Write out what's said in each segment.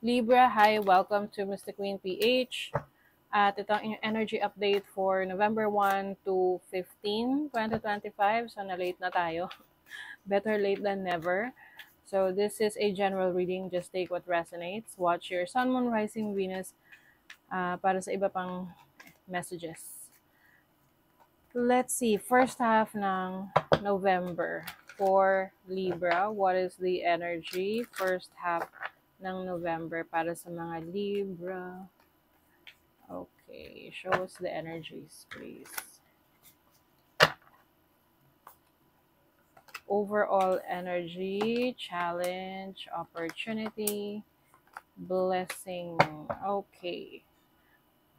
Libra, hi, welcome to Mr. Queen PH. At ito ang inyong energy update for November 1 to 15, 2025. So, na-late na tayo. Better late than never. So, this is a general reading. Just take what resonates. Watch your Sun, Moon, Rising, Venus para sa iba pang messages. Let's see. First half ng November for Libra. What is the energy? First half ng November para sa mga Libra. Okay, show us the energies, please. Overall energy, challenge, opportunity, blessing. Okay.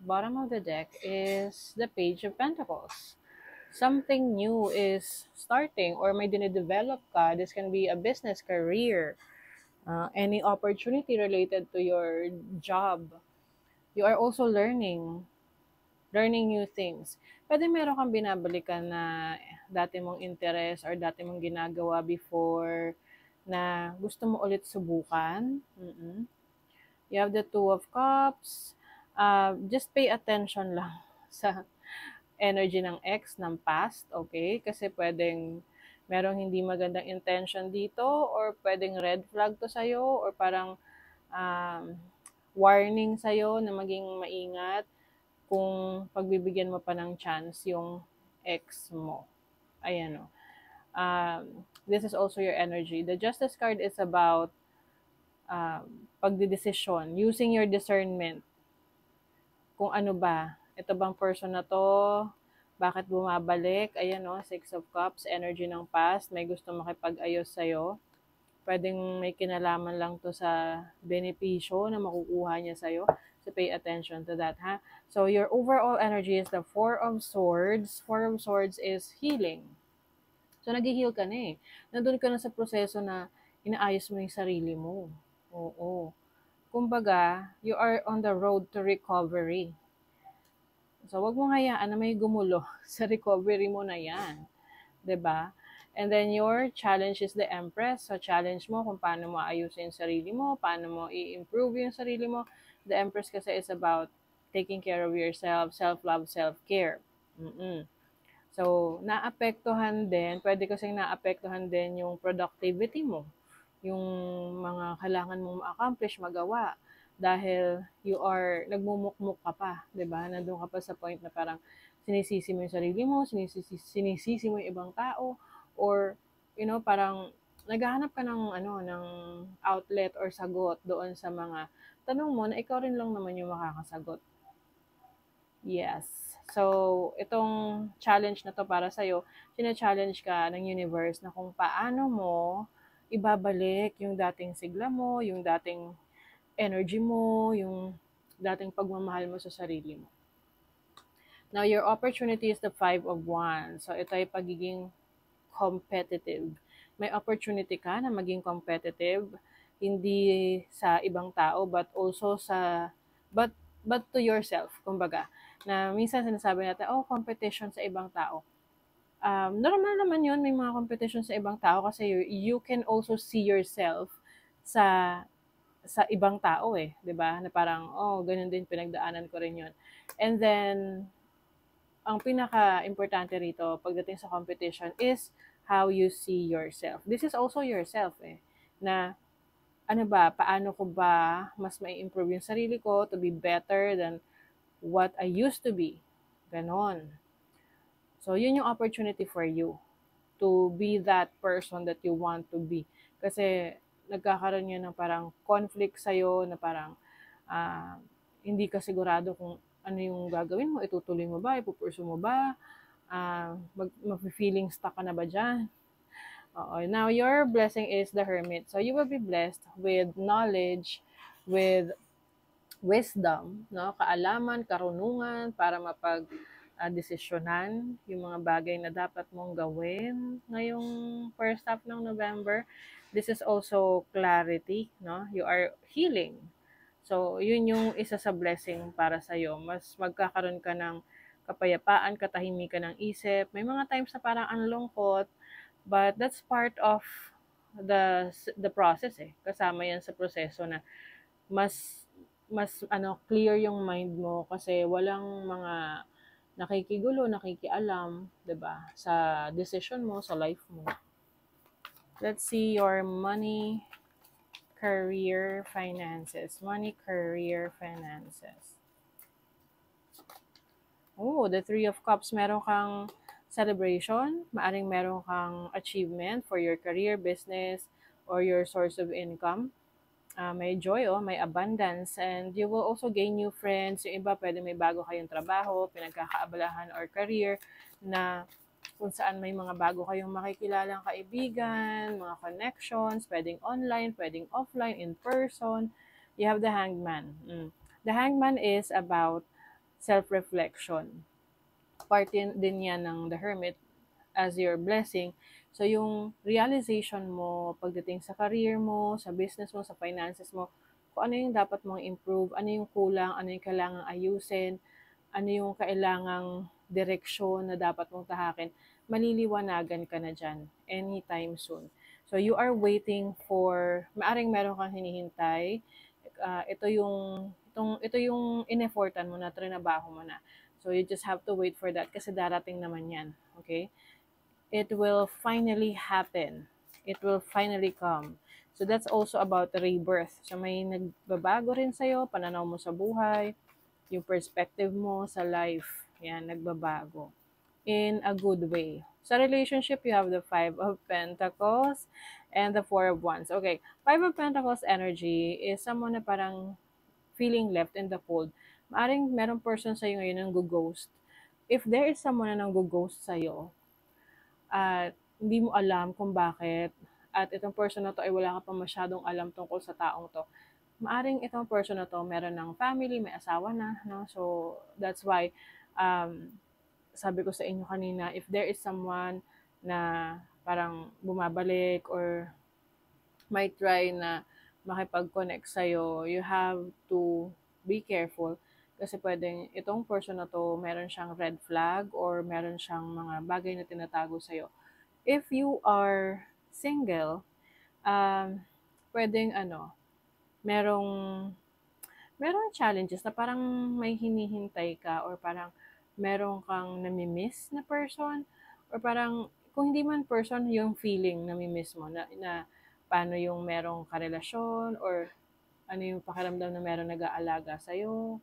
Bottom of the deck is the Page of Pentacles. Something new is starting or may dinidevelop ka. This can be a business career, any opportunity related to your job. You are also learning new things. Pwede meron kang binabalikan na dati mong interest or dati mong ginagawa before na gusto mo ulit subukan. You have the Two of Cups. Just pay attention lang sa energy ng ex, ng past, okay? Kasi pwedeng merong hindi magandang intention dito or pwedeng red flag to sa'yo or parang um, warning sa'yo na maging maingat kung pagbibigyan mo pa ng chance yung ex mo. Ayan o. This is also your energy. The Justice card is about pagdidesisyon, using your discernment. Kung ano ba, ito bang person na to, bakit bumabalik? Ayan o, Six of Cups, energy ng past, may gusto makipag-ayos sa'yo. Pwedeng may kinalaman lang to sa benepisyo na makukuha niya sa'yo. So pay attention to that, ha? So your overall energy is the Four of Swords. Four of Swords is healing. So nag-heal ka na eh. Nandun ka na sa proseso na inaayos mo yung sarili mo. Oo. Kumbaga, you are on the road to recovery. So wag mo hayaan na may gumulo sa recovery mo na yan. 'Di ba? And then your challenge is the Empress. So challenge mo kung paano mo ayusin yung sarili mo, paano mo i-improve yung sarili mo. The Empress kasi is about taking care of yourself, self-love, self-care. So, naapektuhan din, pwede kasing naapektuhan din yung productivity mo, yung mga kailangan mong ma-accomplish, magawa. Dahil you are, nagmumukmuk ka pa, 'di ba? Nandun ka pa sa point na parang sinisisi mo yung sarili mo, sinisisi mo yung ibang tao, or, parang naghahanap ka ng, ng outlet or sagot doon sa mga tanong mo na ikaw rin lang naman yung makakasagot. Yes. So, itong challenge na to para sa'yo, sina-challenge ka ng universe na kung paano mo ibabalik yung dating sigla mo, yung dating energy mo, yung dating pagmamahal mo sa sarili mo. Now, your opportunity is the Five of Wands. So, ito ay pagiging competitive. May opportunity ka na maging competitive, hindi sa ibang tao, but also but to yourself, kumbaga. Na minsan sinasabi natin, oh, competition sa ibang tao. Normal naman yun, may mga competition sa ibang tao kasi you can also see yourself sa ibang tao eh, 'di ba? Na parang, oh, ganun din pinagdaanan ko rin 'yun. And then ang pinaka-importante rito pagdating sa competition is how you see yourself. This is also yourself eh, na ano ba, paano ko ba mas mai-improve yung sarili ko to be better than what I used to be. Ganon. So, yun yung opportunity for you to be that person that you want to be. Kasi, nagkakaroon yun ng parang conflict sa'yo na parang hindi ka sigurado kung ano yung gagawin mo, itutuloy mo ba, ipupurso mo ba, mag-feeling stuck ka na ba dyan? Now, your blessing is the Hermit. So, you will be blessed with knowledge, with wisdom, no? Kaalaman, karunungan para desisyonan yung mga bagay na dapat mong gawin ngayong first half ng November. This is also clarity, no? You are healing. So, yun yung isa sa blessing para sa'yo. Mas magkakaroon ka ng kapayapaan, katahimikan ng isip. May mga times na parang ang lungkot, but that's part of the process eh. Kasama yan sa proseso na mas clear yung mind mo kasi walang mga nakikigulo, nakikialam, 'di ba? Sa decision mo, sa life mo. Let's see your money, career, finances. Money, career, finances. Oh, the Three of Cups. Meron kang celebration. Maaring meron kang achievement for your career, business, or your source of income. May joy, may abundance. And you will also gain new friends. Yung iba, pwede may bago kayong trabaho, pinagkakaabalahan, or career na kung saan may mga bago kayong makikilalang kaibigan, mga connections, pwedeng online, pwedeng offline, in person. You have the Hangman. The Hangman is about self-reflection. Part din yan ng The Hermit as your blessing. So, yung realization mo pagdating sa career mo, sa business mo, sa finances mo, kung ano yung dapat mong improve, ano yung kulang, ano yung kailangang ayusin, ano yung kailangang direksyon na dapat mong tahakin, maliliwanagan ka na dyan anytime soon. So, you are waiting for, maaring meron kang hinihintay, ito yung ineffortan mo na, trinabaho mo na. So, you just have to wait for that kasi darating naman yan. Okay? It will finally happen. It will finally come. So, that's also about rebirth. So, may nagbabago rin sa'yo, pananaw mo sa buhay, yung perspective mo sa life. Yan, nagbabago. In a good way. Sa relationship, you have the Five of Pentacles and the Four of Wands. Okay, Five of Pentacles energy is someone na parang feeling left in the cold. Maaring merong person sa'yo ngayon nang ghost. If there is someone na nang ghost sa'yo, at hindi mo alam kung bakit, at itong person na to ay wala ka pa masyadong alam tungkol sa taong to, maaring itong person na to meron ng family, may asawa na, no? So, that's why, sabi ko sa inyo kanina, if there is someone na parang bumabalik or might try na makipag-connect sa'yo, you have to be careful kasi pwedeng itong person na to, meron siyang red flag or meron siyang mga bagay na tinatago sa'yo. If you are single, pwedeng merong challenges na parang may hinihintay ka or parang meron kang namimiss na person or parang kung hindi man person yung feeling namimiss mo na paano yung merong karelasyon or ano yung pakiramdam na meron nag-aalaga sa'yo.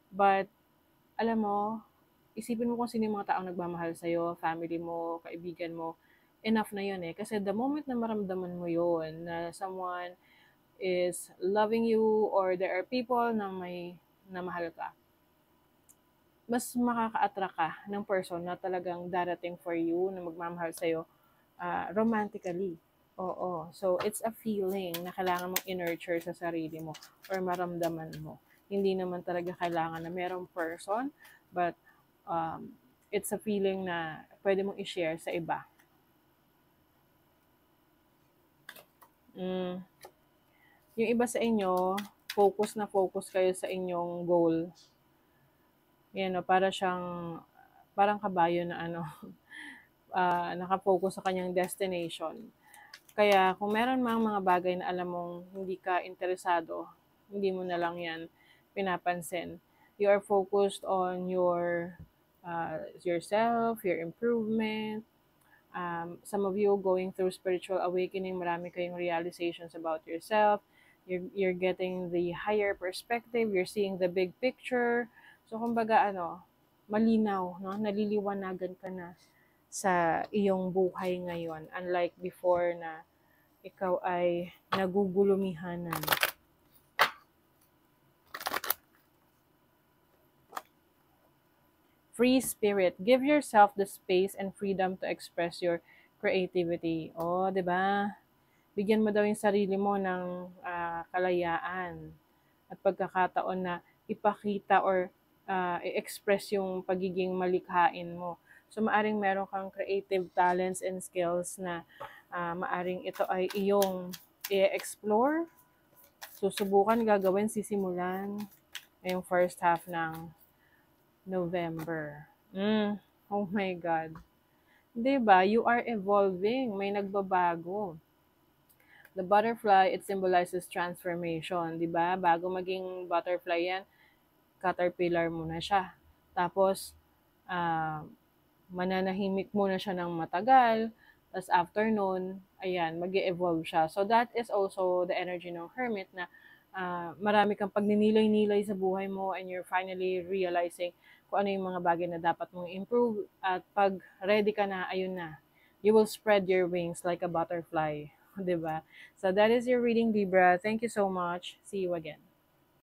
But alam mo, isipin mo kung sino yung mga taong nagmamahal sa'yo, family mo, kaibigan mo, enough na yun eh. Kasi the moment na maramdaman mo yun, na someone is loving you or there are people na mahal ka, mas makaka-attract ka ng person na talagang darating for you, na magmamahal sa'yo romantically. Oo. So, it's a feeling na kailangan mong i-nurture sa sarili mo or maramdaman mo. Hindi naman talaga kailangan na merong person, but it's a feeling na pwede mong i-share sa iba. Yung iba sa inyo, focus na focus kayo sa inyong goal. Yan, parang kabayo na nakafocus sa kanyang destination. Kaya kung meron mang mga bagay na alam mong hindi ka interesado, hindi mo na lang yan pinapansin. You are focused on yourself, your improvement. Some of you going through spiritual awakening, marami kayong realizations about yourself. You're getting the higher perspective, you're seeing the big picture. So kumbaga malinaw, no? Naliliwanagan ka na sa iyong buhay ngayon. Unlike before na ikaw ay nagugulumihanan. Free spirit. Give yourself the space and freedom to express your creativity. Oh, 'di ba? Bigyan mo daw yung sarili mo ng kalayaan at pagkakataon na ipakita or i-express yung pagiging malikhain mo. So, maaring meron kang creative talents and skills na maaring ito ay iyong i-explore, susubukan, gagawin, sisimulan ngayong first half ng November. Oh my God. Diba? You are evolving. May nagbabago. The butterfly, it symbolizes transformation, di ba? Bago maging butterfly yan, caterpillar muna siya. Tapos, ah, mananahimik muna siya ng matagal, tapos after nun, ayan, mag evolve siya. So that is also the energy ng hermit na marami kang pagninilay-nilay sa buhay mo and you're finally realizing kung ano yung mga bagay na dapat mong improve at pag ready ka na, ayun na, you will spread your wings like a butterfly, 'di ba? So that is your reading, Libra. Thank you so much. See you again.